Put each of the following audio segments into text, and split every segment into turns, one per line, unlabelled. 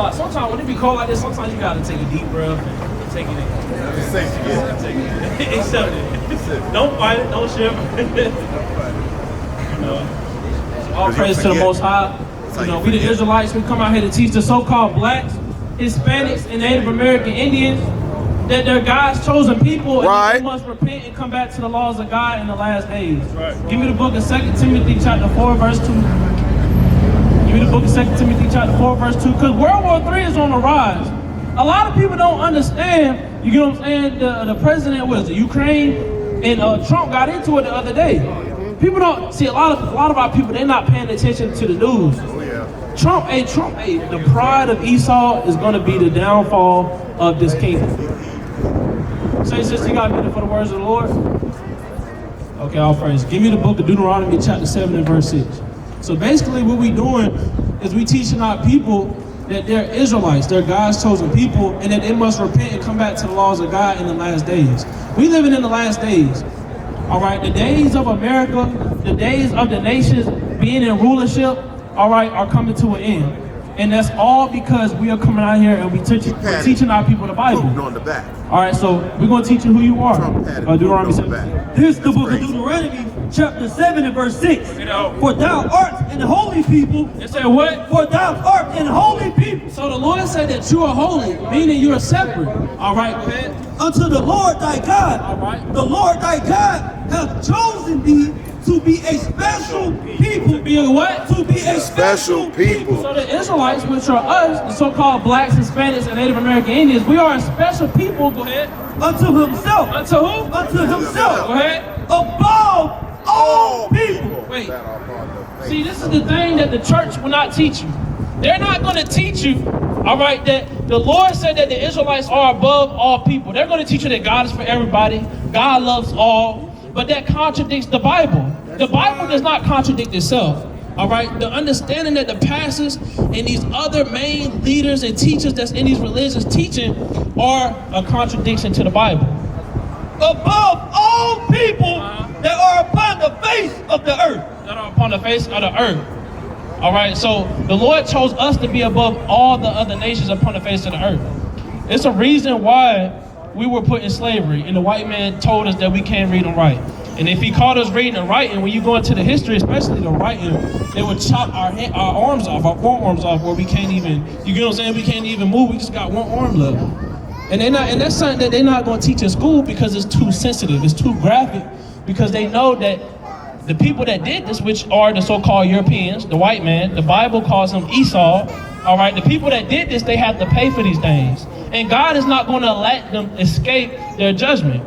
lot. Sometimes when it be cold like this, sometimes you gotta take a deep breath and take it in. Accept it. Don't fight it. Don't shiver. All praise to the Most High. We the Israelites. We come out here to teach the so-called blacks, Hispanics, and Native American Indians that they're God's chosen people, and that they must repent and come back to the laws of God in the last days. Give me the book of 2 Timothy chapter 4, verse 2. Give me the book of 2 Timothy chapter 4, verse 2. Because World War III is on the rise. A lot of people don't understand, you get what I'm saying, the president was Ukraine, and Trump got into it the other day. People don't, see a lot of our people, they're not paying attention to the news. Trump, the pride of Esau is going to be the downfall of this kingdom. Say, sister, you got a minute for the words of the Lord? Okay, all praise. Give me the book of Deuteronomy chapter 7 and verse 6. So basically what we doing is we teaching our people that they're Israelites, they're God's chosen people, and that they must repent and come back to the laws of God in the last days. We living in the last days. All right, the days of America, the days of the nations being in rulership, all right, are coming to an end. And that's all because we are coming out here and we're teaching our people the Bible. All right, so we're going to teach you who you are. Deuteronomy 7.
Here's the book of Deuteronomy, chapter 7 and verse 6. For thou art an holy people.
It said what?
For thou art an holy people.
So the Lord said that you are holy, meaning you are separate. All right, go ahead.
Unto the Lord thy God.
All right.
The Lord thy God hath chosen thee to be a special people.
To be a what?
To be a special people.
So the Israelites, which are us, the so-called blacks, Hispanics, and Native American Indians, we are a special people. Go ahead.
Unto himself.
Unto who?
Unto himself.
Go ahead.
Above all people.
Wait. See, this is the thing that the church will not teach you. They're not going to teach you, all right, that the Lord said that the Israelites are above all people. They're going to teach you that God is for everybody. God loves all. But that contradicts the Bible. The Bible does not contradict itself. All right, the understanding that the pastors and these other main leaders and teachers that's in these religions teaching are a contradiction to the Bible.
Above all people that are upon the face of the earth.
That are upon the face of the earth. All right, so the Lord chose us to be above all the other nations upon the face of the earth. It's a reason why we were put in slavery, and the white man told us that we can't read and write. And if he caught us reading and writing, when you go into the history, especially the writing, they would chop our arms off, our forearms off, where we can't even, you get what I'm saying? We can't even move. We just got one arm left. And that's something that they're not going to teach in school because it's too sensitive, it's too graphic, because they know that the people that did this, which are the so-called Europeans, the white man, the Bible calls him Esau. All right, the people that did this, they have to pay for these things. And God is not going to let them escape their judgment.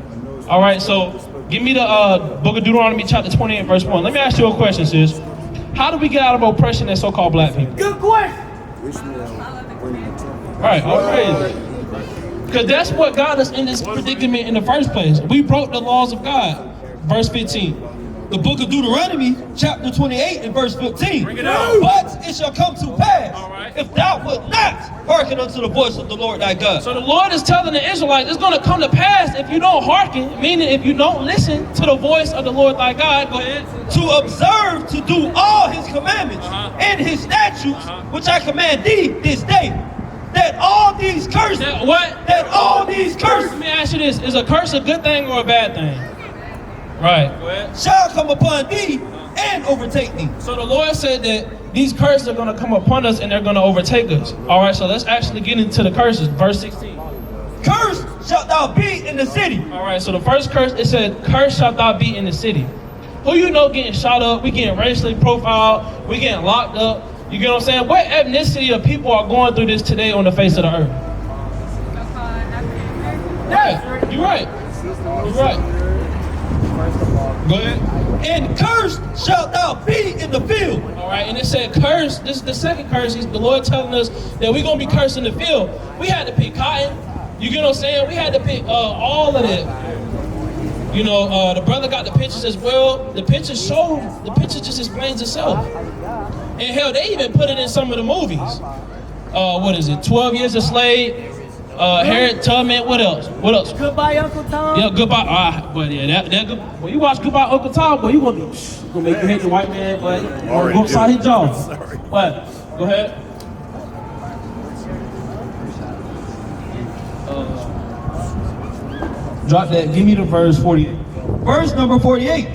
All right, so give me the book of Deuteronomy chapter 20 and verse 1. Let me ask you a question, sis. How do we get out of oppression as so-called black people?
Good question.
Right, all praise. Because that's what got us in this predicament in the first place. We broke the laws of God. Verse 15.
The book of Deuteronomy, chapter 28 and verse 15.
Bring it out.
But it shall come to pass,
right,
if thou wilt not hearken unto the voice of the Lord thy God.
So the Lord is telling the Israelites, it's going to come to pass if you don't hearken, meaning if you don't listen to the voice of the Lord thy God. Go ahead.
To observe to do all his commandments and his statutes, which I command thee this day. That all these curses, that all these curses.
Let me ask you this, is a curse a good thing or a bad thing? Right. Go ahead.
Shall come upon thee and overtake thee.
So the Lord said that these curses are going to come upon us and they're going to overtake us. All right, so let's actually get into the curses. Verse 16.
Cursed shalt thou be in the city.
All right, so the first curse, it said, cursed shalt thou be in the city. Who you know getting shot up, we getting racially profiled, we getting locked up. You get what I'm saying? What ethnicity of people are going through this today on the face of the earth? Right, you're right. You're right. Go ahead.
And cursed shalt thou be in the field.
All right, and it said curse. This is the second curse. The Lord telling us that we're going to be cursed in the field. We had to pick cotton. You get what I'm saying? We had to pick all of that. You know, the brother got the pictures as well. The pictures show, the picture just explains itself. And hell, they even put it in some of the movies. What is it? 12 Years a Slave. Harriet Tubman, what else? What else?
Goodbye, Uncle Tom.
Yeah, goodbye. But yeah, that good. When you watch Goodbye, Uncle Tom, boy, you gonna make you hate the white man, but go upside his jaw. What? Go ahead. Drop that. Give me the verse 48.
Verse number 48.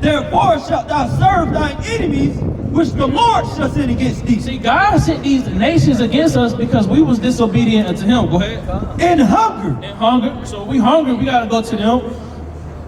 Therefore shalt thou serve thine enemies, which the Lord shall send against thee.
See, God sent these nations against us because we was disobedient unto him. Go ahead.
In hunger.
In hunger. So we hungry, we gotta go to them.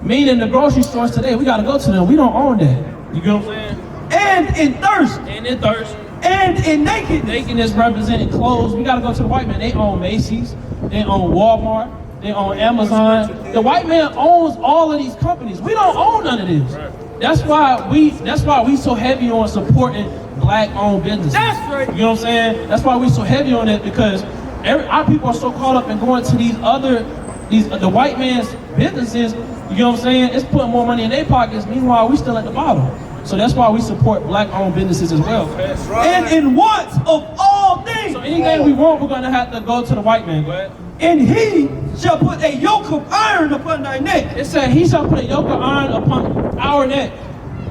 Meaning the grocery stores today, we gotta go to them. We don't own that. You get what I'm saying?
And in thirst.
And in thirst.
And in nakedness.
Nakedness representing clothes. We gotta go to the white man. They own Macy's. They own Walmart. They own Amazon. The white man owns all of these companies. We don't own none of this. That's why we so heavy on supporting black-owned businesses.
That's right.
You know what I'm saying? That's why we so heavy on it, because our people are so caught up in going to the white man's businesses. You know what I'm saying? It's putting more money in their pockets. Meanwhile, we still at the bottom. So that's why we support black-owned businesses as well.
That's right. And in wants of all things.
So anything we want, we're gonna have to go to the white man. Go ahead.
And he shall put a yoke of iron upon thy neck.
It said he shall put a yoke of iron upon our neck.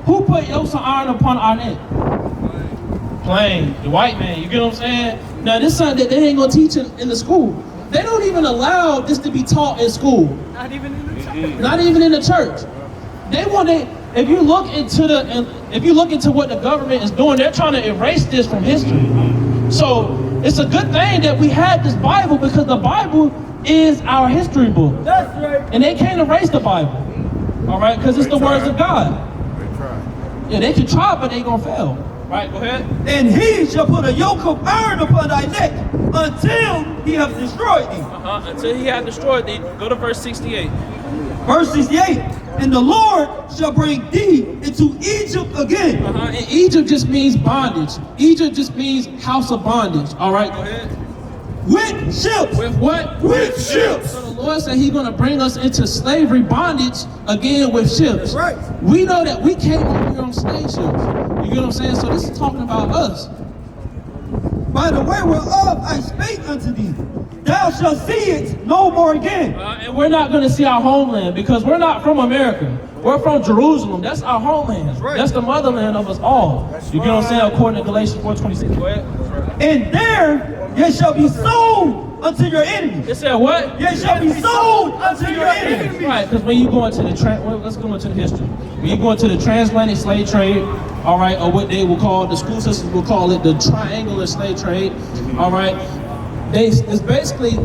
Who put yokes of iron upon our neck? Plain, the white man. You get what I'm saying? Now this is something that they ain't gonna teach in the school. They don't even allow this to be taught in school.
Not even in the church.
Not even in the church. They want to. If you look into what the government is doing, they're trying to erase this from history. So it's a good thing that we had this Bible, because the Bible is our history book.
That's right.
And they can't erase the Bible. All right, because it's the words of God. Yeah, they can try, but they gonna fail. Right, go ahead.
And he shall put a yoke of iron upon thy neck until he have destroyed thee.
Until he have destroyed thee. Go to verse 68.
Verse 68. And the Lord shall bring thee into Egypt again.
And Egypt just means bondage. Egypt just means house of bondage. All right, go ahead.
With ships.
With what?
With ships.
So the Lord said he's going to bring us into slavery bondage again with ships.
That's right.
We know that we came over here on slave ships. You get what I'm saying? So this is talking about us.
By the way whereof I spake unto thee, thou shalt see it no more again.
And we're not going to see our homeland, because we're not from America. We're from Jerusalem. That's our homeland. That's,
right.
That's the motherland of us all. You get what I'm saying? According to Galatians 4:26. Go ahead.
And there ye shall be sold unto your enemies.
It said what?
Ye shall be sold unto your enemies.
Right, because when you go into let's go into the history. When you go into the transatlantic slave trade, all right, or what they will call, the school systems will call it the triangular slave trade, all right, it's basically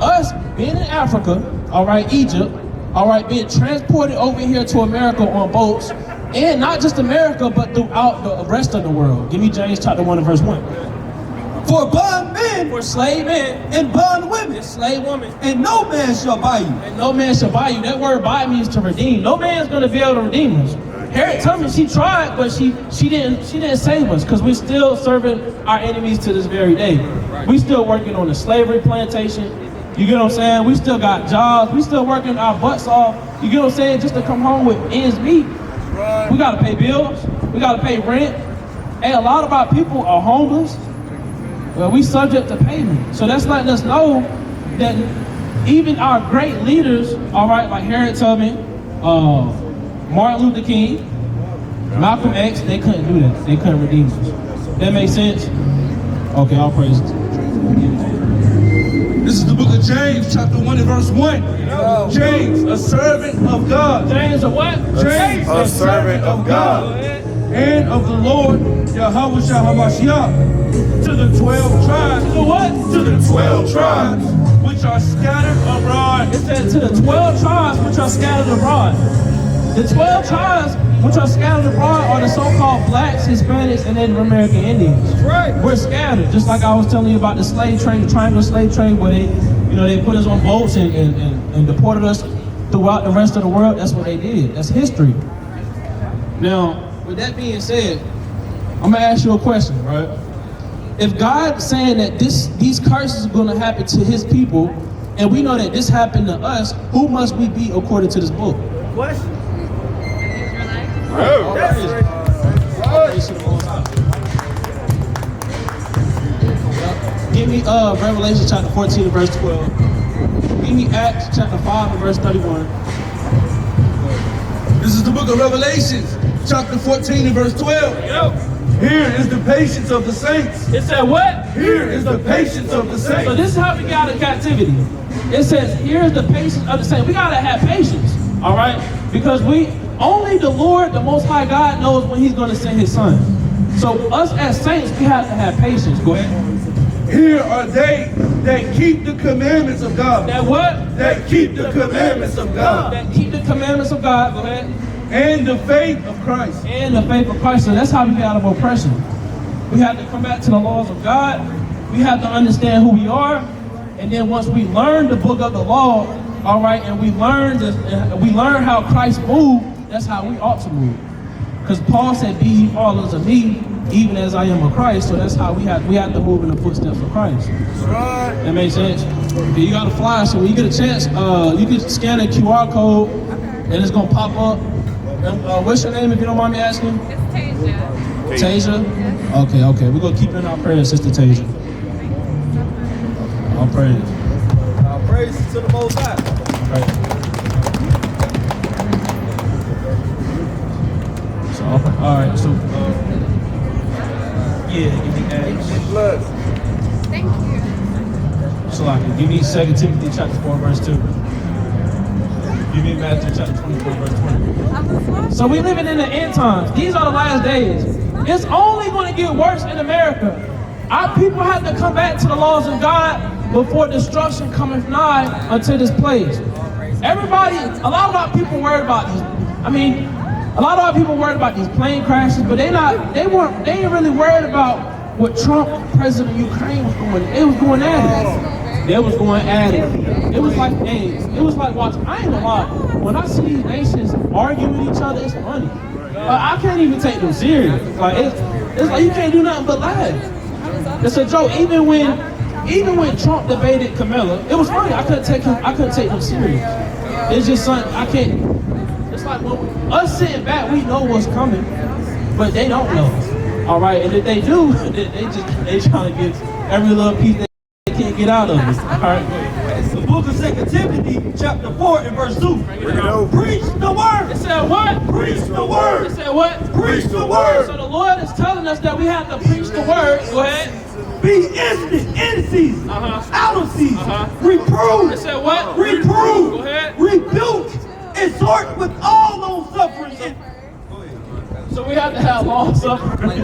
us being in Africa, all right, Egypt, all right, being transported over here to America on boats, and not just America, but throughout the rest of the world. Give me James chapter 1 and verse 1.
For bond men,
For slave men,
and bond women,
and slave women,
and no man shall buy you.
and no man shall buy you. That word buy means to redeem. No man's gonna be able to redeem us. Harriet Tubman, she tried, but she didn't save us, because we're still serving our enemies to this very day. We still working on the slavery plantation. You get what I'm saying? We still got jobs. We still working our butts off. You get what I'm saying? Just to come home with ends meet. We gotta pay bills. We gotta pay rent. Hey, a lot of our people are homeless. Well, we subject to payment. So that's letting us know that even our great leaders, all right, like Harriet Tubman, Martin Luther King, Malcolm X, they couldn't do that. They couldn't redeem us. That makes sense? Okay, I'll praise it.
This is the book of James, chapter 1 and verse 1. James, a servant of God.
James, a what?
James, a servant of God. And of the Lord, Yahweh Shahamashiach, to the 12 tribes.
To the what?
To the 12 tribes, which are scattered abroad.
It said to the 12 tribes which are scattered abroad. The 12 tribes which are scattered abroad are the so-called blacks, Hispanics, and Native American Indians.
Right.
We're scattered, just like I was telling you about the slave trade, the triangular slave trade, where they put us on boats and deported us throughout the rest of the world. That's what they did. That's history. Now, with that being said, I'm gonna ask you a question, right? If God's saying that these curses are gonna happen to his people, and we know that this happened to us, who must we be according to this book?
Question.
Give me Revelation chapter 14 and verse 12. Give me Acts chapter 5 and verse 31.
This is the book of Revelation, chapter 14 and verse 12. Here is the patience of the saints.
It said what?
Here is the patience of the saints.
So this is how we got out of captivity. It says, here's the patience of the saints. We gotta have patience, all right? Because only the Lord, the Most High God, knows when He's gonna send His Son. So us as saints, we have to have patience. Go ahead.
Here are they that keep the commandments of God.
That what?
That keep the commandments of God.
That keep the commandments of God. Go ahead.
And the faith of Christ.
And the faith of Christ. So that's how we get out of oppression. We have to come back to the laws of God. We have to understand who we are. And then once we learn the book of the law, all right, and we learn how Christ moved, that's how we ought to move. Because Paul said, be ye followers of me, even as I am of Christ. So that's how we have to move in the footsteps of Christ.
Right.
That makes sense? Okay, you got to fly, so when you get a chance, you can scan a QR code, and it's going to pop up. And, what's your name, if you don't mind me asking?
It's Tasia.
Tasia? Okay. We're going to keep in our prayers, Sister Tasia. All praise.
All praise to the Most High.
Right. So, all right, so, yeah, give me that.
Thank you.
So, give me 2 Timothy chapter 4, verse 2. Give me Matthew chapter 24, verse 20. So we living in the end times. These are the last days. It's only going to get worse in America. Our people have to come back to the laws of God before destruction cometh nigh unto this place. A lot of our people worried about these. A lot of our people worried about these plane crashes, but they ain't really worried about what Trump, president of Ukraine, was doing. They was going at it. They was going at it. It was like watching. I ain't gonna lie. When I see these nations arguing with each other, it's funny. I can't even take them serious. Like it's like you can't do nothing but laugh. It's a joke. Even when Trump debated Camilla, it was funny. I couldn't take them serious. It's just something I can't. It's like when us sitting back, we know what's coming, but they don't know. All right, and if they do, they trying to get every little piece they can't get out of it. All right.
The book of 2 Timothy, chapter 4 and verse 2. Preach the word.
It said what?
Preach the word.
It said what?
Preach the word.
So the Lord is telling us that we have to preach the word. Go ahead.
Be instant, in season, out of season. Reprove.
It said what?
Reprove.
Go ahead.
Rebuke. Exhort with all those suffering.
So we have to have long suffering.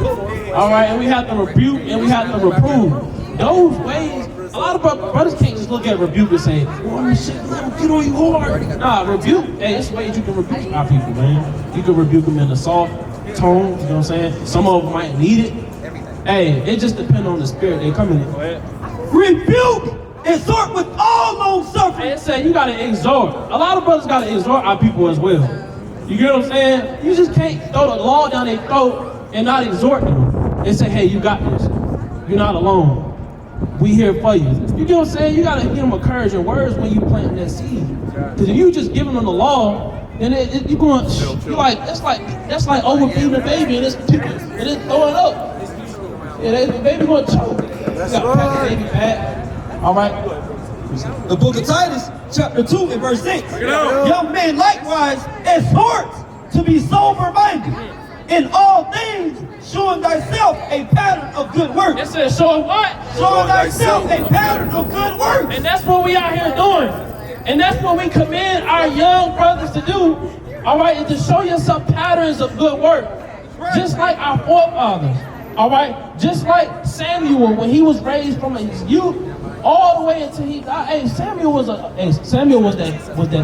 All right, and we have to rebuke and we have to reprove. Those ways, a lot of brothers can't just look at rebuke and say, oh shit, get on you hard. Nah, rebuke, hey, it's ways you can rebuke our people, man. You can rebuke them in a soft tone, you know what I'm saying? Some of them might need it. Hey, it just depends on the spirit they come in. Go ahead.
Rebuke, exhort with all long suffering.
It said you gotta exhort. A lot of brothers gotta exhort our people as well. You get what I'm saying? You just can't throw the law down their throat and not exhort them. And say, hey, you got this. You're not alone. We here for you. You get what I'm saying? You gotta give them encouraging words when you plant that seed. Because if you just giving them the law, then you're going, that's like overfeeding a baby and it's throwing up. Yeah, the baby gonna choke.
That's
you gotta pat the baby back. All right.
The book of Titus, chapter 2 and verse 6. Young men likewise exhort to be sober-minded, in all things showing thyself a pattern of good works.
It says showing what?
Showing thyself a pattern of good works.
And that's what we out here doing. And that's what we commend our young brothers to do. All right, is to show yourself patterns of good work. Just like our forefathers. All right, just like Samuel when he was raised from his youth all the way until he died. Hey, Samuel was that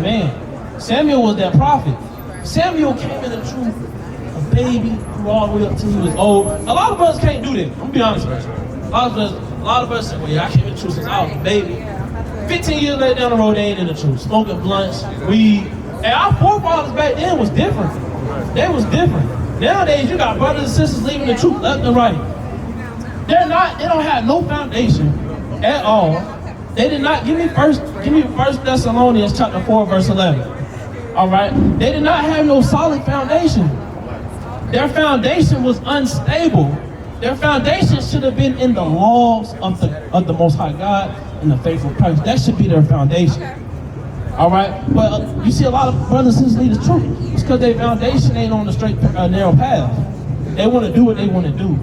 man. Samuel was that prophet. Samuel came in the truth, a baby, grew all the way up till he was old. A lot of brothers can't do that. I'm gonna be honest with you. A lot of brothers say, well, yeah, I came in the truth since I was a baby. 15 years later down the road, they ain't in the truth. Smoking blunts, weed. And our forefathers back then was different. They was different. Nowadays, you got brothers and sisters leaving the truth left and right. They don't have no foundation at all. They did not, give me First Thessalonians chapter 4, verse 11. All right? They did not have no solid foundation. Their foundation was unstable. Their foundation should have been in the laws of the Most High God and the faith of Christ. That should be their foundation. All right? But you see a lot of brothers and sisters leave the truth. It's because their foundation ain't on the straight, narrow path. They want to do what they want to do.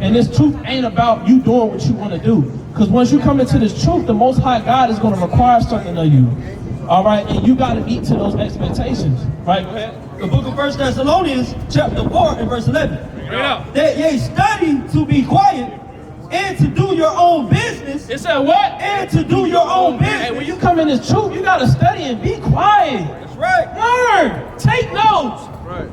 And this truth ain't about you doing what you want to do. Because once you come into this truth, the Most High God is going to require something of you. All right? And you got to meet to those expectations. Right? Go ahead.
The book of 1 Thessalonians, chapter 4 and verse 11. That ye study to be quiet and to do your own business.
It said what?
And to do your own business.
Hey, when you come in this truth, you got to study and be quiet.
That's right.
Learn. Take notes.
Right.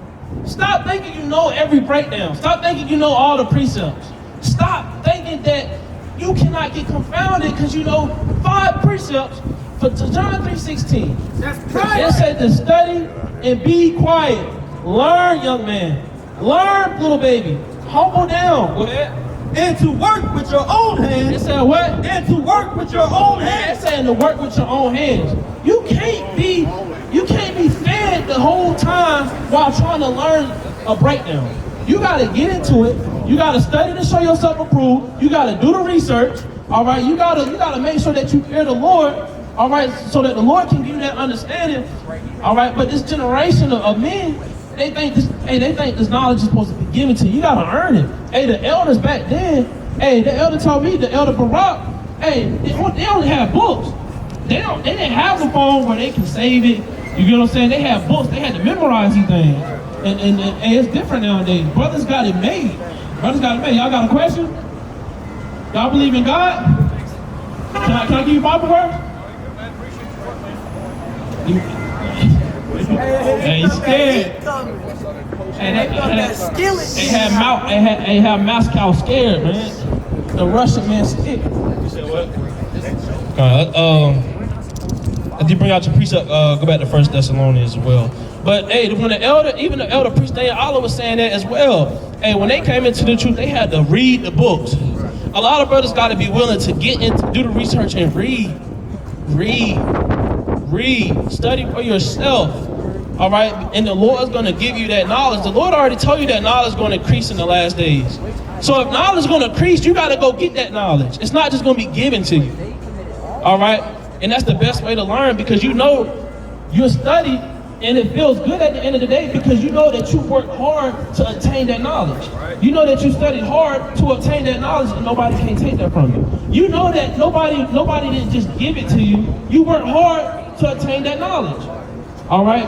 Stop thinking you know every breakdown. Stop thinking you know all the precepts. Stop thinking that you cannot get confounded because you know 5 precepts for John 3:16.
That's right.
It said to study and be quiet. Learn, young man. Learn, little baby. Humble down. Go ahead.
And to work with your own
It
hands.
said what?
And to work with your own hands.
It's saying to work with your own hands. You can't be fed the whole time while trying to learn a breakdown. You gotta get into it. You gotta study to show yourself approved. You gotta do the research. All right. You gotta make sure that you fear the Lord. All right, so that the Lord can give you that understanding. All right, but this generation of men, they think this knowledge is supposed to be given to you. You gotta earn it. Hey, the elders back then, hey, the elder told me, the elder Barak, hey, they only had books. They didn't have the phone where they can save it. You get what I'm saying? They had books. They had to memorize these things. And it's different nowadays. Brothers got it made. Brothers got it made. Y'all got a question? Y'all believe in God? Can I give you Bible verse? Hey, he's scared. They had Moscow scared, man. The Russian man scared. You said what? As you bring out your precept, go back to 1 Thessalonians as well. But hey, when even the elder priest, Allah was saying that as well. Hey, when they came into the truth, they had to read the books. A lot of brothers got to be willing to get into, do the research and read, study for yourself. All right, and the Lord is going to give you that knowledge. The Lord already told you that knowledge is going to increase in the last days. So if knowledge is going to increase, you got to go get that knowledge. It's not just going to be given to you. All right, and that's the best way to learn, because you know you study and it feels good at the end of the day, because you know that you worked hard to attain that knowledge. You know that you studied hard to obtain that knowledge, and nobody can take that from you. You know that nobody didn't just give it to you. You worked hard to attain that knowledge. All right.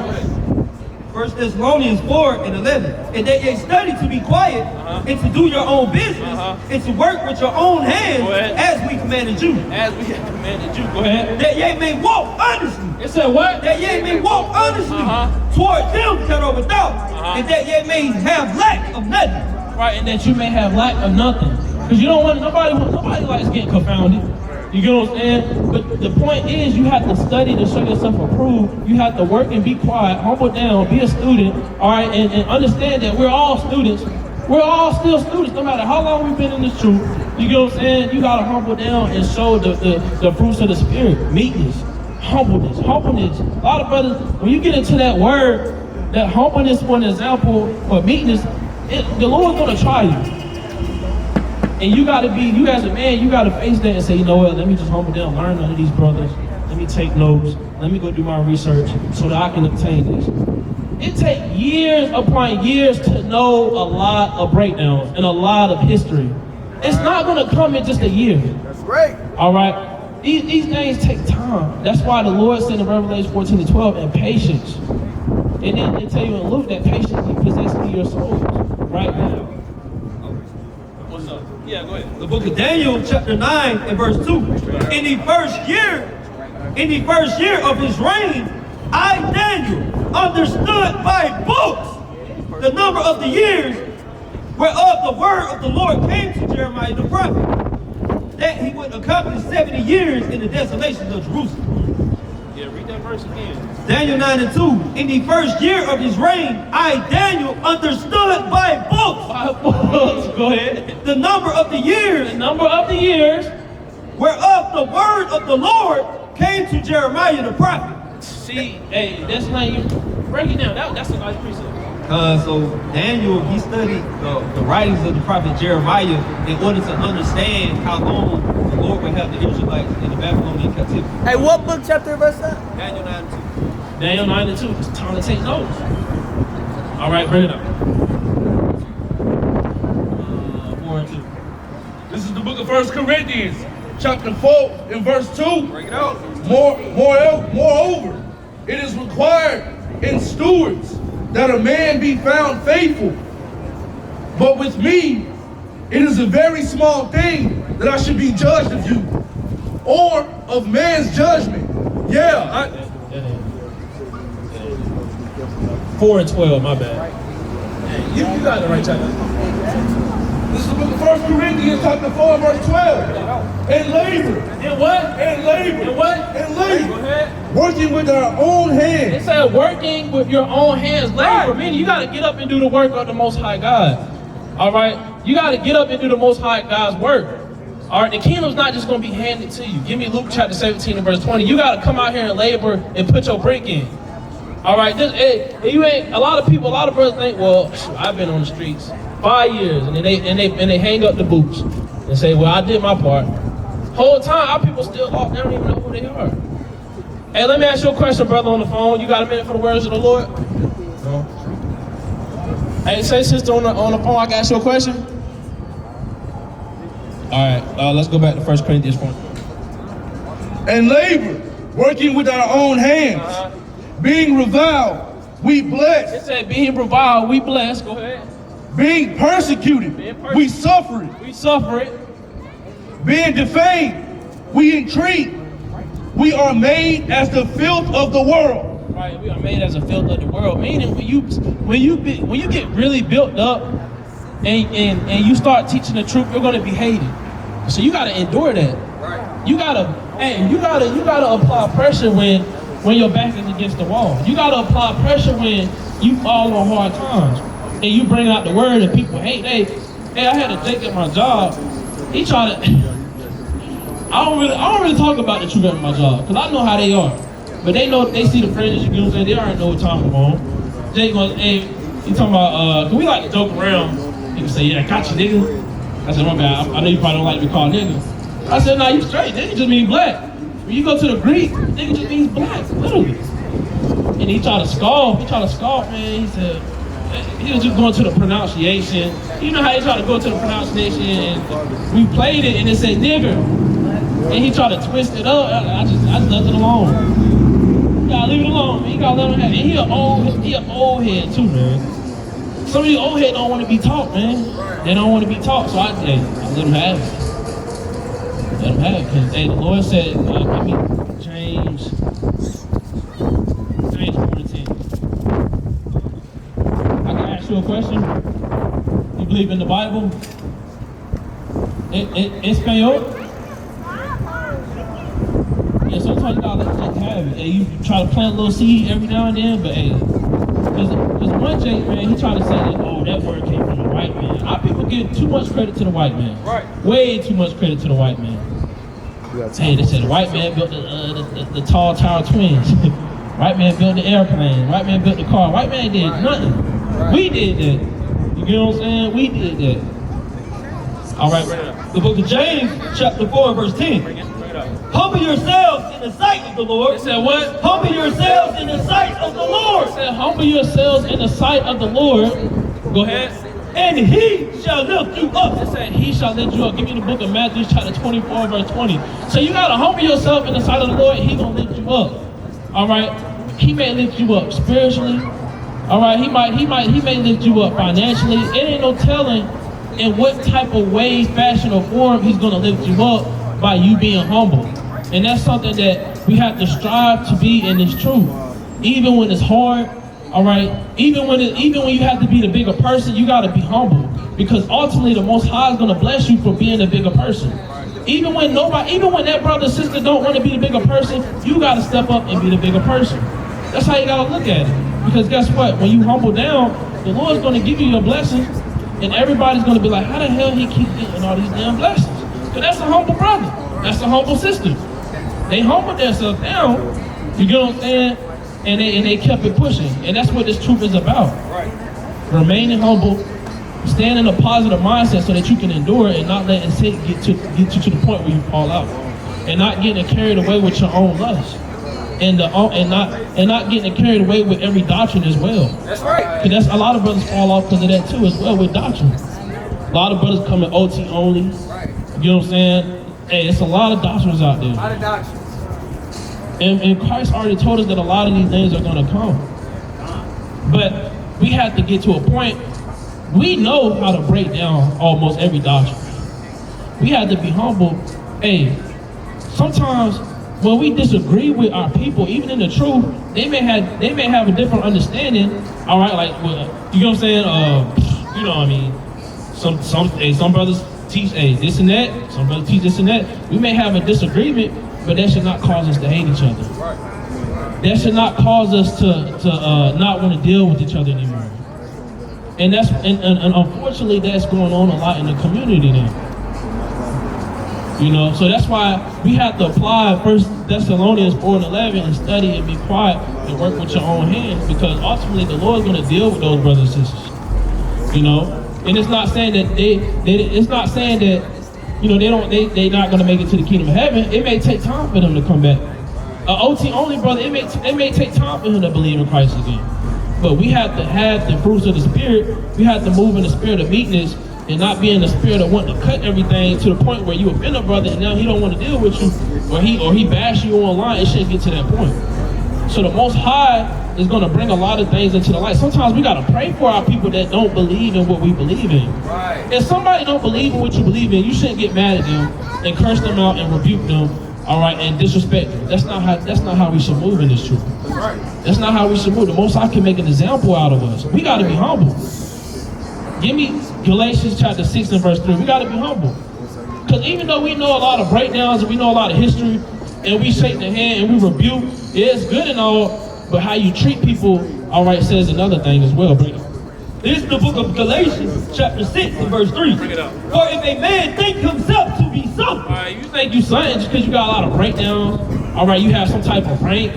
1 Thessalonians 4 and 11. And that ye study to be quiet and to do your own business and to work with your own hands as we commanded you.
As we have commanded you. Go ahead.
That ye may walk honestly.
It said what?
That ye may walk honestly toward them that are without. And that ye may have lack of nothing.
Right, and that you may have lack of nothing. Because you don't want, nobody likes getting confounded. You get what I'm saying? But the point is, you have to study to show yourself approved. You have to work and be quiet, humble down, be a student, all right, and understand that we're all students. We're all still students, no matter how long we've been in this truth. You get what I'm saying? You gotta humble down and show the fruits of the spirit: meekness, humbleness. A lot of brothers, when you get into that word, that humbleness, for an example, or meekness, the Lord's gonna try you. And you as a man, you gotta face that and say, you know what, let me just humble down, learn under these brothers. Let me take notes. Let me go do my research so that I can obtain this. It takes years upon years to know a lot of breakdowns and a lot of history. It's not gonna come in just a year.
That's right.
All right? These things take time. That's why the Lord said in Revelation 14:12, and patience. And then they tell you in Luke that patience He possesses your souls. Right now. What's up? Yeah, go ahead.
The book of Daniel, chapter 9 and verse 2. In the first year of his reign, I, Daniel, understood by books the number of the years whereof the word of the Lord came to Jeremiah the prophet, that he would accomplish 70 years in the desolations of Jerusalem.
Yeah, read that verse again.
Daniel 9 and 2. In the first year of his reign, I, Daniel, understood by books.
By books. Go ahead.
The number of the years.
The number of the years.
Whereof the word of the Lord came to Jeremiah the prophet.
See, hey, that's not you. Break it down. That's a nice precept.
So Daniel, he studied the writings of the prophet Jeremiah in order to understand how long the Lord would have the Israelites in the Babylonian captivity.
Hey, what book, chapter, verse that?
Daniel 9 and 2.
Daniel 9 and 2. It's time to take notes. All right, bring it up.
1 Corinthians chapter 4 and verse 2. Break it out. Moreover, it is required in stewards that a man be found faithful. But with me, it is a very small thing that I should be judged of you, or of man's judgment.
4 and 12, my bad. You got the right chapter.
This is the book of 1 Corinthians chapter 4 verse 12. And labor.
And what?
And labor.
And what?
And
Go
labor.
ahead.
Working with our own
It
hands.
said working with your own hands, labor. Meaning you got to get up and do the work of the Most High God. All right? You got to get up and do the Most High God's work. All right? The kingdom's not just going to be handed to you. Give me Luke chapter 17 and verse 20. You got to come out here and labor and put your brick in. All right? You ain't. A lot of brothers think, well, shoot, I've been on the streets 5 years, and they hang up the boots and say, well, I did my part. Whole time, our people still off. They don't even know who they are. Hey, let me ask you a question, brother, on the phone. You got a minute for the words of the Lord? No. Hey, say, sister, on the phone, I can ask you a question? All right, let's go back to 1 Corinthians 4.
And labor. Working with our own hands. Being reviled, we bless.
It said, being reviled, we bless. Go ahead.
Being persecuted, we suffer it.
We suffer it.
Being defamed, we entreat. We are made as the filth of the world.
Right, we are made as a filth of the world. Meaning, when you get really built up and you start teaching the truth, you're going to be hated. So you got to endure that. Right. You gotta apply pressure when your back is against the wall. You got to apply pressure when you fall on hard times. And you bring out the word and people hate. Hey, I had a Jake at my job. He tried to. I don't really talk about the truth at my job because I know how they are. But they see the fringes, you know what I'm saying? They already know what time I'm on. Jake goes, hey, you talking about? Cause we like to joke around. He can say, yeah, I got you, nigga. I said, my bad. I know you probably don't like to be called nigga. I said, nah, you straight. Nigga just mean black. When you go to the Greek, nigga just means black, literally. And he tried to scoff. Man. He said. He was just going to the pronunciation. You know how he tried to go to the pronunciation and we played it and it said nigger. And he tried to twist it up. I just left it alone. You gotta leave it alone, man. You gotta let him have it. And he an old head too, man. Some of these old heads don't want to be taught, man. They don't want to be taught, so I let them have it. Let them have it, because the Lord said, give me James 4:10. Ask you a question. You believe in the Bible? Español? Yeah, sometimes you gotta let Jake have it. Hey, you try to plant a little seed every now and then, but hey, because one Jake, man, he tried to say that, oh, that word came from the white man. Our people give too much credit to the white man. Right. Way too much credit to the white man. Hey, they said the white man built the tall tower twins. White man built the airplane. White man built the car. White man did nothing. Right. We did that. You get what I'm saying? We did that. All right. The book of James, chapter 4, verse 10.
Humble yourselves in the sight of the Lord.
It said what?
Humble yourselves in the sight of the Lord.
It said humble yourselves in the sight of the Lord. Go ahead.
And he shall lift you up.
It said he shall lift you up. Give me the book of Matthew, chapter 24, verse 20. So you got to humble yourself in the sight of the Lord and he going to lift you up. All right. He may lift you up spiritually. All right, he may lift you up financially. It ain't no telling in what type of way, fashion, or form he's gonna lift you up by you being humble. And that's something that we have to strive to be in this truth. Even when it's hard, all right, even when you have to be the bigger person, you gotta be humble. Because ultimately the Most High is gonna bless you for being the bigger person. Even when that brother or sister don't want to be the bigger person, you gotta step up and be the bigger person. That's how you gotta look at it. Because guess what? When you humble down, the Lord's going to give you your blessings, and everybody's going to be like, how the hell he keep getting all these damn blessings? Because that's a humble brother. That's a humble sister. They humbled themselves down, you get what I'm saying? And they kept it pushing. And that's what this truth is about. Right. Remaining humble, staying in a positive mindset so that you can endure it and not letting Satan get you to the point where you fall out. And not getting carried away with your own lust. And not getting carried away with every doctrine as well. That's right. Because a lot of brothers fall off because of that too as well with doctrine. A lot of brothers come in OT only. You know what I'm saying? Hey, it's a lot of doctrines out there.
A lot of doctrines.
And Christ already told us that a lot of these things are going to come. But we have to get to a point, we know how to break down almost every doctrine. We have to be humble. Hey, sometimes when we disagree with our people, even in the truth, they may have a different understanding. All right, like, you know what I'm saying? You know what I mean? Some brothers teach this and that. Some brothers teach this and that. We may have a disagreement, but that should not cause us to hate each other. That should not cause us to not want to deal with each other anymore. And unfortunately, that's going on a lot in the community now. You know, so that's why we have to apply 1 Thessalonians 4:11 and study and be quiet and work with your own hands, because ultimately the Lord's going to deal with those brothers and sisters. You know, and it's not saying that it's not saying that, you know, they're not going to make it to the kingdom of heaven. It may take time for them to come back. OT only brother, it may take time for him to believe in Christ again. But we have to have the fruits of the Spirit. We have to move in the spirit of meekness and not be in the spirit of wanting to cut everything to the point where you offend a brother and now he don't want to deal with you, or he bash you online. It shouldn't get to that point. So the Most High is going to bring a lot of things into the light. Sometimes we got to pray for our people that don't believe in what we believe in. Right. If somebody don't believe in what you believe in, you shouldn't get mad at them and curse them out and rebuke them, all right, and disrespect them. That's not how we should move in this truth. Right. That's not how we should move. The Most High can make an example out of us. We got to be humble. Give me Galatians chapter 6 and verse 3. We got to be humble. Because even though we know a lot of breakdowns and we know a lot of history and we shake the hand and we rebuke, it's good and all, but how you treat people, all right, says another thing as well. Bring it.
This is the book of Galatians chapter 6 and verse 3.
Bring it up.
For if a man think himself to be something.
All right, you think you something just because you got a lot of breakdowns, all right, you have some type of rank,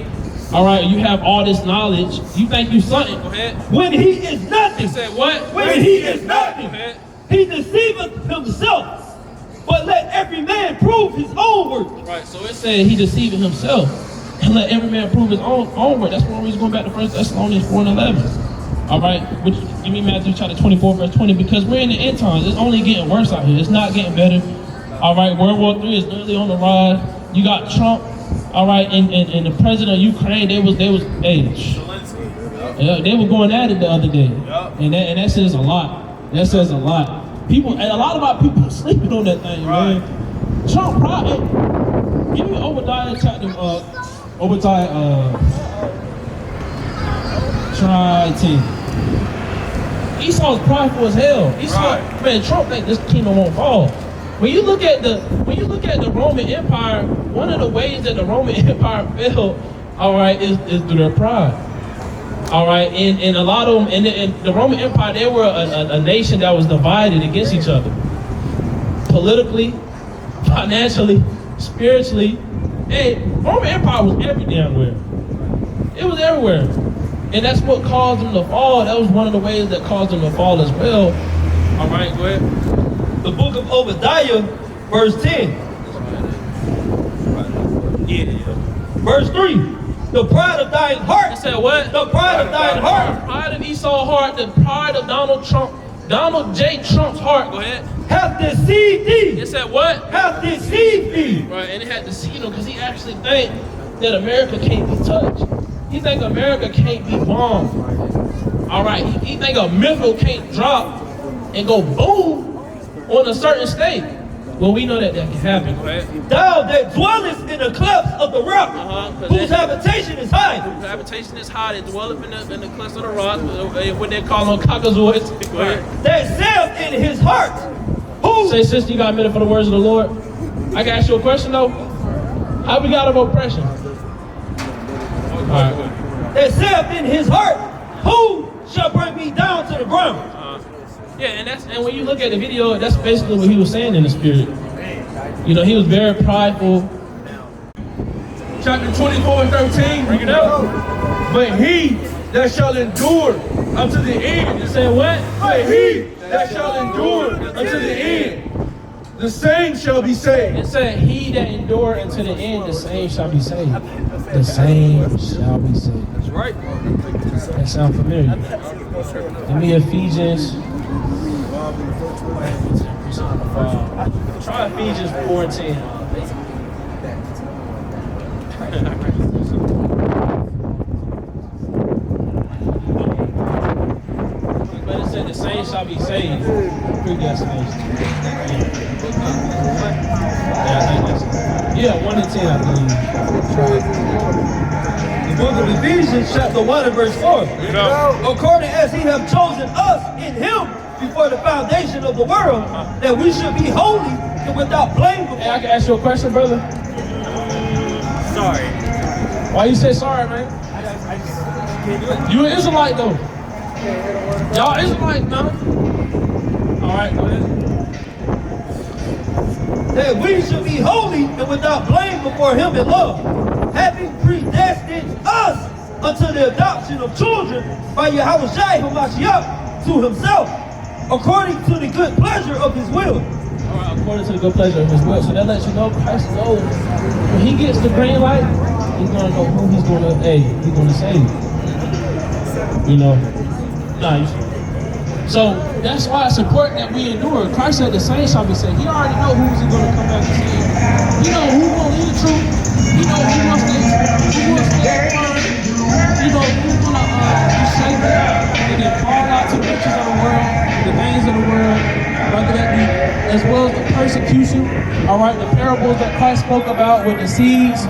all right, you have all this knowledge, you think you something. Go ahead.
When he is nothing.
He said what?
When he is nothing.
Go ahead.
He deceiveth himself. But let every man prove his own work.
Right, so it said he deceiving himself. And let every man prove his own work. That's why we're going back to 1 Thessalonians 4:11. All right, which give me Matthew chapter 24, verse 20, because we're in the end times. It's only getting worse out here. It's not getting better. All right, World War III is literally on the rise. You got Trump, all right, and the president of Ukraine. They was going at it the other day, and that says a lot. That says a lot. People, and a lot of our people are sleeping on that thing, man. Trump probably. Give me Obadiah chapter. Try 10. Esau's prideful as hell. Esau, man, Trump think this kingdom won't fall. When you look at the Roman Empire, one of the ways that the Roman Empire fell, all right, is through their pride. All right, and a lot of them, in the Roman Empire, they were a nation that was divided against each other. Politically, financially, spiritually. Hey, Roman Empire was every damn where. It was everywhere. And that's what caused them to fall. That was one of the ways that caused them to fall as well. All right, go ahead.
The book of Obadiah, verse 10.
Yeah.
Verse 3. The pride of thine heart.
It said what?
The pride of thine heart.
The pride of Esau's heart. The pride of Donald J. Trump's heart. Go ahead.
Hath deceived thee.
It said what?
Hath deceived thee.
Right, and it had deceived him because he actually think that America can't be touched. He think America can't be bombed. All right, he think a missile can't drop and go boom on a certain state. Well, we know that can happen, right?
Thou that dwellest in the clefts of the rock, whose habitation is high.
Whose habitation is high. They dwell up in the clefts of the rock, what they call on caucasoids.
That saith in his heart. Who?
Say, sister, you got a minute for the words of the Lord? I can ask you a question, though. How we got of oppression? All right.
That saith in his heart, who shall bring me down to the ground?
Yeah, and when you look at the video, that's basically what he was saying in the spirit. You know, he was very prideful.
Chapter 24 and 13.
Bring it up.
But he that shall endure unto the end.
You say what?
But he that shall endure unto the end, the same shall be saved.
It said, he that endure unto the end, the same shall be saved. The same shall be saved.
That's right.
That sound familiar? Give me Ephesians. it's on the file. Try Ephesians 4:10. But it said the saints shall be saved. Predestination. Yeah, I think that's it. Yeah, 1 and 10, I believe.
The book of Ephesians, chapter 1 and verse 4. According as he have chosen us in him before the foundation of the world, that we should be holy and without blame.
Hey, I can ask you a question, brother?
Sorry.
Why you say sorry, man? You an Israelite, though. Y'all Israelite, no? All right, go ahead.
That we should be holy and without blame before him in love, having predestined us unto the adoption of children by Yahweh HaMashiach to himself, according to the good pleasure of his will.
All right, according to the good pleasure of his will. So that lets you know Christ knows when he gets the green light, he's gonna know who he's gonna save. You know? Nah, you should. So that's why it's important that we endure. Christ said the saints shall be saved. He already know who's he gonna come back and save. He know who's gonna lead the truth. He know who wants to learn. You know who's gonna be saved and then fall out to the riches of the world, the things of the world, whether that be as well as the persecution. All right, the parables that Christ spoke about with the seeds.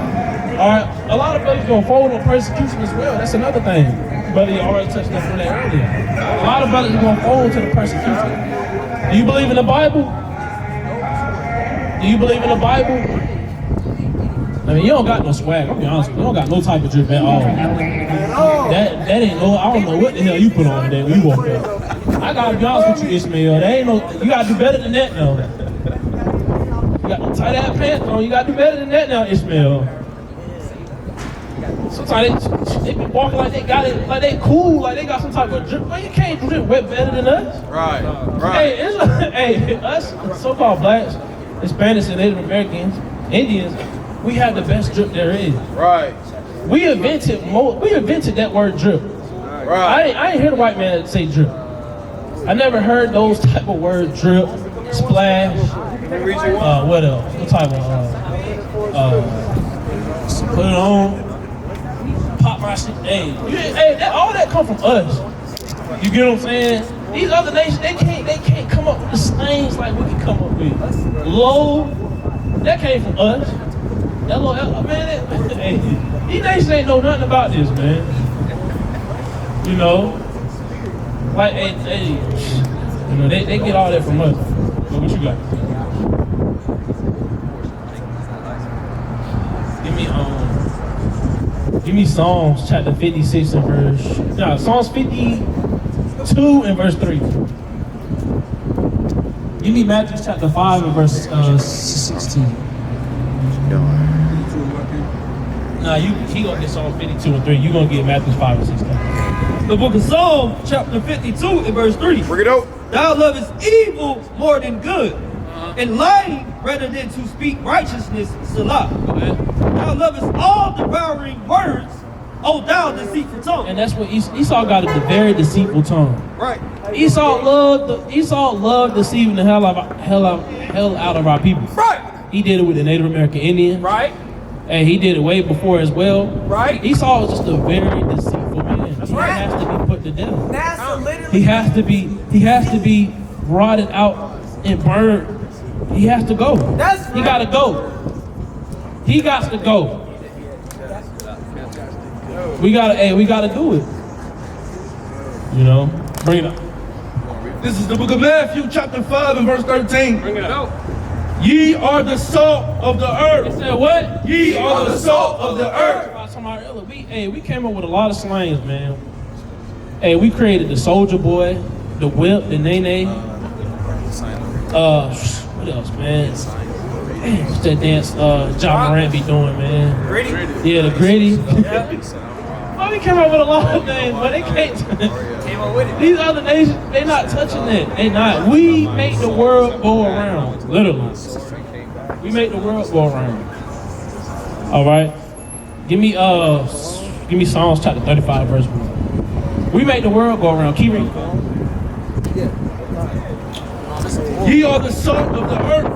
All right, a lot of brothers gonna fold on persecution as well. That's another thing. Brother, you already touched on that earlier. A lot of brothers are gonna fold to the persecution. Do you believe in the Bible? Do you believe in the Bible? I mean, you don't got no swag. I'll be honest with you. You don't got no type of drip at all. That ain't no. I don't know what the hell you put on today when you woke up. I gotta be honest with you, Ishmael. That ain't no. You gotta do better than that now. You got no tight ass pants on. You gotta do better than that now, Ishmael. Sometimes they be walking like they got it, like they cool, like they got some type of drip. Man, you can't drip wet better than us.
Right.
Hey, us so-called blacks, Hispanics, and Native Americans, Indians, we have the best drip there is.
Right.
We invented that word drip.
Right.
I ain't hear the white man say drip. I never heard those type of words, drip, splash. What else? What type of put it on. Pop my shit. Hey, all that come from us. You get what I'm saying? These other nations, they can't come up with the things like we can come up with. Low, that came from us. That low, man, hey, these nations ain't know nothing about this, man. You know, like, hey, you know, they get all that from us. But what you got? Give me Psalms chapter 56 and Psalms 52 and verse 3. Give me Matthew chapter 5 and verse 16. Nah, he gonna get Psalms 52 and 3. You gonna get Matthew 5 and 16.
The book of Psalms, chapter 52 and verse 3.
Bring it out.
Thou lovest evil more than good, and lying rather than to speak righteousness, Salah. Thou lovest all devouring words, O thou deceitful tongue.
And that's what Esau got, a very deceitful tongue.
Right.
Esau loved deceiving the hell out of our people.
Right.
He did it with the Native American Indians.
Right.
And he did it way before as well.
Right.
Esau was just a very deceitful man.
That's
he
right.
has to be put to death.
NASA literally.
He has to be rotted out and burned. He has to go.
That's
He
right.
gotta go. He got to go. We gotta do it. You know, bring it up.
This is the book of Matthew, chapter 5 and verse 13.
Bring it up.
Ye are the salt of the
It
earth.
said what?
Ye are the salt of the earth.
We came up with a lot of slangs, man. Hey, we created the Soldier Boy, the Whip, the Nene. What else, man? Damn, what's that dance John Morant be doing, man?
Gritty.
Yeah, the Gritty. Well, we came up with a lot of things, but they can't.
Came up with it.
These other nations, they not touching that. They not. We make the world go around, literally. We make the world go around. All right. Give me Psalms chapter 35 verse 1. We make the world go around. Keep reading.
Ye are the salt of the earth.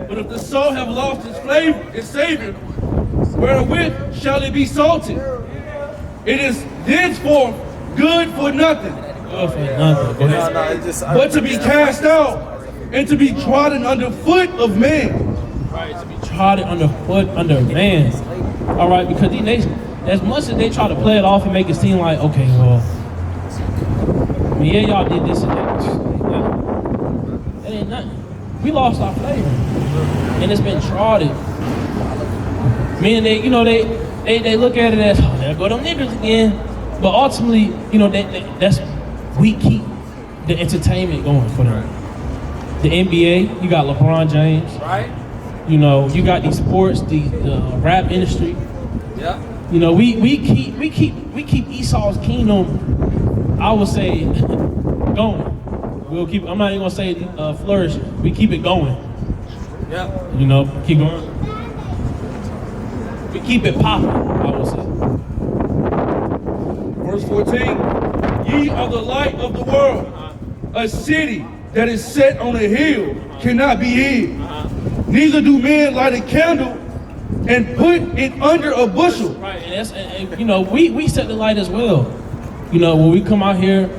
But if the salt have lost its flavor, its savor, wherewith shall it be salted? It is thenceforth good for nothing,
Good for nothing.
No, no, it just.
but to be cast out and to be trodden under foot of men.
Right, to be trodden underfoot under man. All right, because these nations, as much as they try to play it off and make it seem like, okay, well, I mean, yeah, y'all did this and that. That ain't nothing. We lost our flavor, and it's been trodden. Meaning they, you know, they look at it as, oh, there go them niggas again. But ultimately, you know, that's we keep the entertainment going for them. The NBA, you got LeBron James,
Right?
you know, you got these sports, the rap industry.
Yeah.
You know, we keep Esau's kingdom, I would say, going. We'll keep. I'm not even gonna say flourishing. We keep it going.
Yeah.
You know, keep going. We keep it popping, I would say.
Verse 14, ye are the light of the world. A city that is set on a hill cannot be hid. Neither do men light a candle and put it under a bushel.
Right, and that's and, you know, we set the light as well. You know, when we come out here,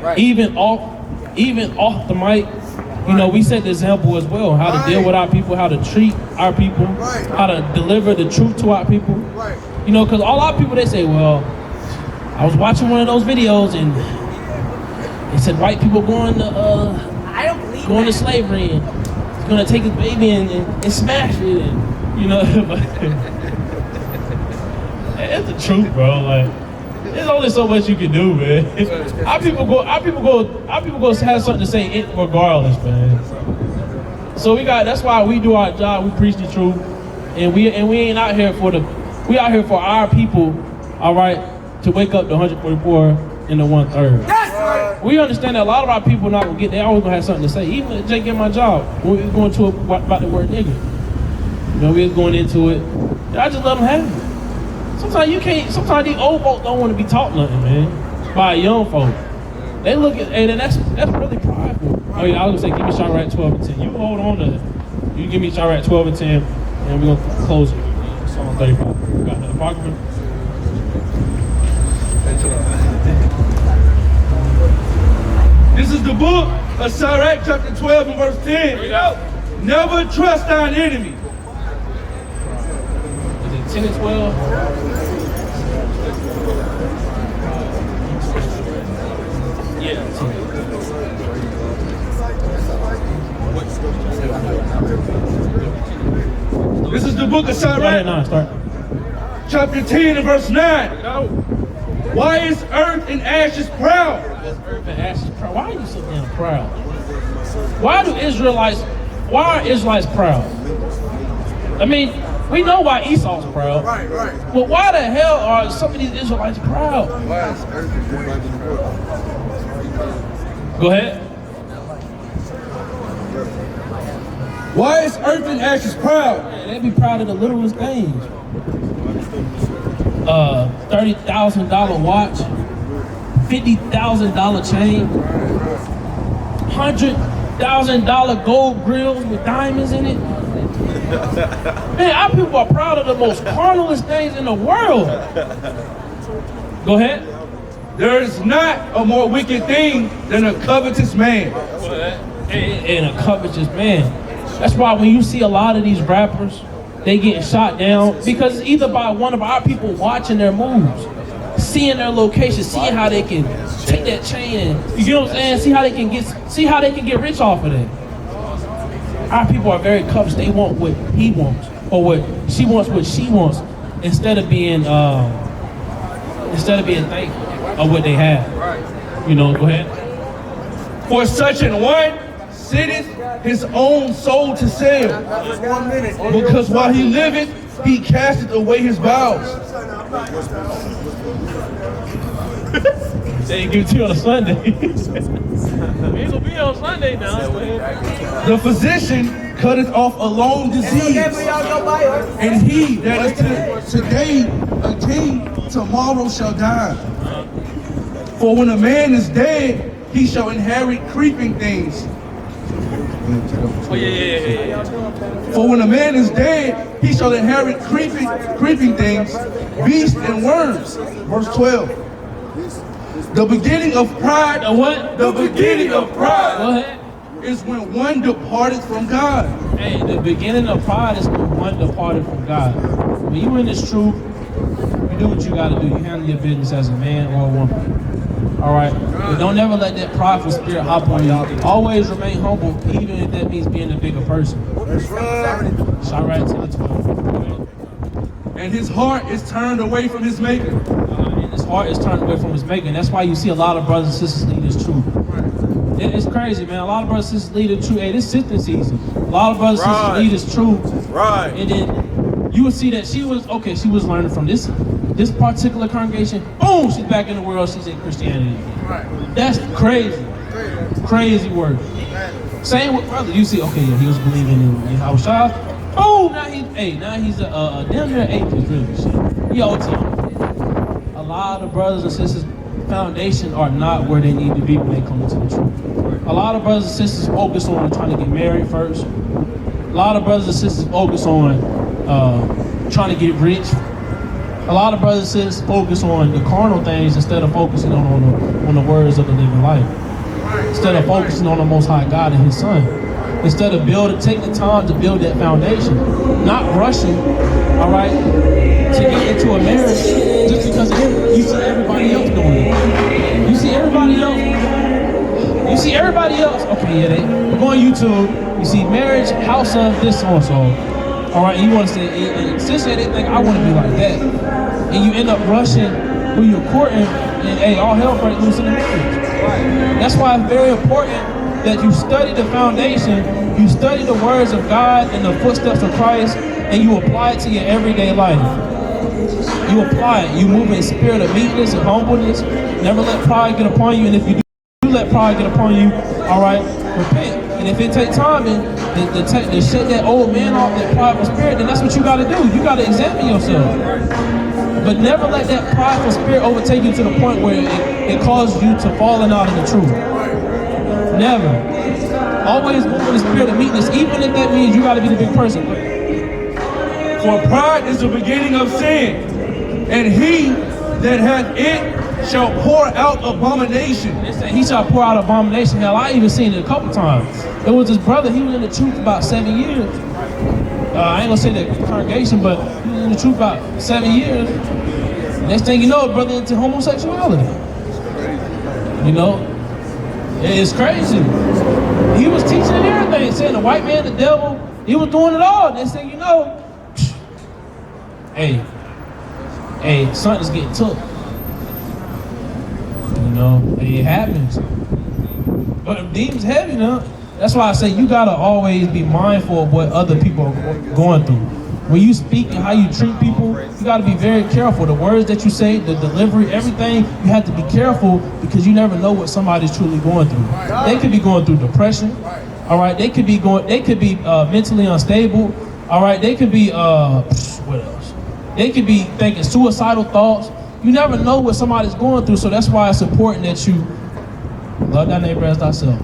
Right.
even off the mic, you know, we set the example as well, how to deal with our people, how to treat our people, how to deliver the truth to our people. You know, because a lot of people, they say, well, I was watching one of those videos and they said white people going to
I don't believe
going to
that.
slavery and he's gonna take his baby and smash it, and you know, it's the truth, bro. Like, there's only so much you can do, man. Our people go have something to say regardless, man. So that's why we do our job. We preach the truth, and we ain't out here we out here for our people, all right, to wake up the 144 and the 1/3.
That's right.
We understand that a lot of our people not gonna they always gonna have something to say. Even if Jake get my job, when we was going to about the word nigga. You know, we was going into it. And I just let them have it. Sometimes these old folks don't want to be taught nothing, man, by young folk. They look at, and that's really prideful. Oh yeah, I was gonna say, give me Chirac 12 and 10. You hold on to it. You give me Chirac 12 and 10, and we're gonna close it. Psalm 35. We got another apocrypha.
This is the book of Sirach, chapter 12 and verse 10. Never trust thine enemy.
Is it 10 and 12? Yeah, 10.
This is the book of
Go ahead,
Sirach,
now, start.
chapter 10 and verse 9. Why is earth and ashes proud?
Earth and ashes proud. Why are you so damn proud? Why are Israelites proud? I mean, we know why Esau's proud.
Right.
But why the hell are some of these Israelites proud? Go ahead.
Why is earth and ashes proud?
Man, they be proud of the littlest things. $30,000 watch, $50,000 chain, $100,000 gold grills with diamonds in it. Man, our people are proud of the most carnalest things in the world. Go ahead.
There is not a more wicked thing than a covetous man.
And a covetous man. That's why when you see a lot of these rappers, they getting shot down because it's either by one of our people watching their moves, seeing their location, seeing how they can take that chain and, you know what I'm saying? See how they can get rich off of that. Our people are very covetous. They want what he wants, or what she wants, instead of being thankful of what they have. You know, go ahead.
For such an one sitteth his own soul to sell, because while he liveth, he casteth away his vows.
They ain't give it to you on a Sunday. We ain't gonna be on Sunday now.
The physician cutteth off a long disease, and he that is today a king, tomorrow shall die. For when a man is dead, he shall inherit creeping things.
Oh, yeah.
For when a man is dead, he shall inherit creeping things, beasts and worms. Verse 12. The beginning of pride.
The what?
The beginning of pride.
Go ahead.
Is when one departed from God.
Hey, the beginning of pride is when one departed from God. When you in this truth, you do what you gotta do. You handle your business as a man or a woman. All right? But don't ever let that prideful spirit hop on you. Always remain humble, even if that means being a bigger person.
That's right.
Shout right to the 12.
And his heart is turned away from his maker.
And his heart is turned away from his maker. And that's why you see a lot of brothers and sisters lead this truth. It's crazy, man. A lot of brothers and sisters lead this truth. Hey, this sitting season. A lot of brothers and sisters lead this truth.
Right.
And then you would see that she was learning from this particular congregation. Boom, she's back in the world. She's in Christianity again.
Right.
That's crazy. Crazy word. Same with brother. You see, okay, yeah, he was believing in Yahweh. Boom, now he's a damn near atheist, really. Shit. He OT. A lot of brothers and sisters' foundation are not where they need to be when they come into the truth. A lot of brothers and sisters focus on trying to get married first. A lot of brothers and sisters focus on trying to get rich. A lot of brothers and sisters focus on the carnal things instead of focusing on the words of the living life. Instead of focusing on the Most High God and His Son. Instead of take the time to build that foundation. Not rushing, all right, to get into a marriage just because you see everybody else doing it. You see everybody else. Okay, yeah, they go on YouTube. You see marriage, house of this so and so. All right, you want to say, and essentially they think I want to be like that, and you end up rushing when you're courting, and hey, all hell breaks loose in the marriage. That's why it's very important that you study the foundation, you study the words of God and the footsteps of Christ, and you apply it to your everyday life. You apply it. You move in a spirit of meekness and humbleness. Never let pride get upon you, and if you do let pride get upon you, all right, repent. And if it takes time to shake that old man off, that prideful spirit, then that's what you got to do. You got to examine yourself. But never let that prideful spirit overtake you to the point where it causes you to falling out of the truth. Never. Always move in the spirit of meekness, even if that means you got to be the big person.
For pride is the beginning of sin, and he that hath it shall pour out abomination.
They say he shall pour out abomination. Hell, I even seen it a couple times. It was this brother, he was in the truth about 7 years. I ain't gonna say the congregation, but he was in the truth about 7 years. Next thing you know, brother into homosexuality. You know? It's crazy. He was teaching and everything, saying the white man, the devil, he was doing it all. Next thing you know, hey, something's getting took. You know, it happens. But demons heavy, you know. That's why I say you gotta always be mindful of what other people are going through. When you speak and how you treat people, you gotta be very careful. The words that you say, the delivery, everything, you have to be careful because you never know what somebody's truly going through. They could be going through depression, all right? They could be mentally unstable, all right? They could be, what else? They could be thinking suicidal thoughts. You never know what somebody's going through, so that's why it's important that you love thy neighbor as thyself.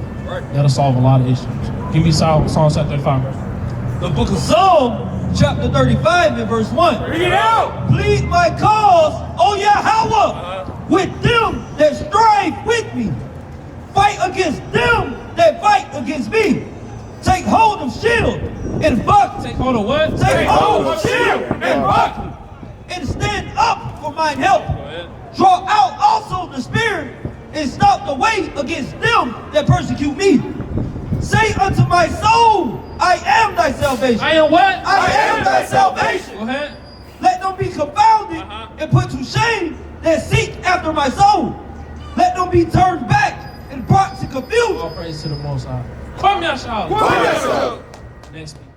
That'll solve a lot of issues. Give me Psalm chapter 35.
The book of Psalm, chapter 35 and verse 1.
Read it out.
Plead my cause, O Yahweh, with them that strive with me. Fight against them that fight against me. Take hold of shield and buckler.
Take hold of what?
Take hold of shield and buckler. And stand up for mine help. Draw out also the spear and stop the way against them that persecute me. Say unto my soul, I am thy salvation.
I am what?
I am thy salvation.
Go ahead.
Let them be confounded and put to shame that seek after my soul. Let them be turned back and brought to confusion.
All praise to the Most High. Come here, shout.
Come here, shout.
Next speaker.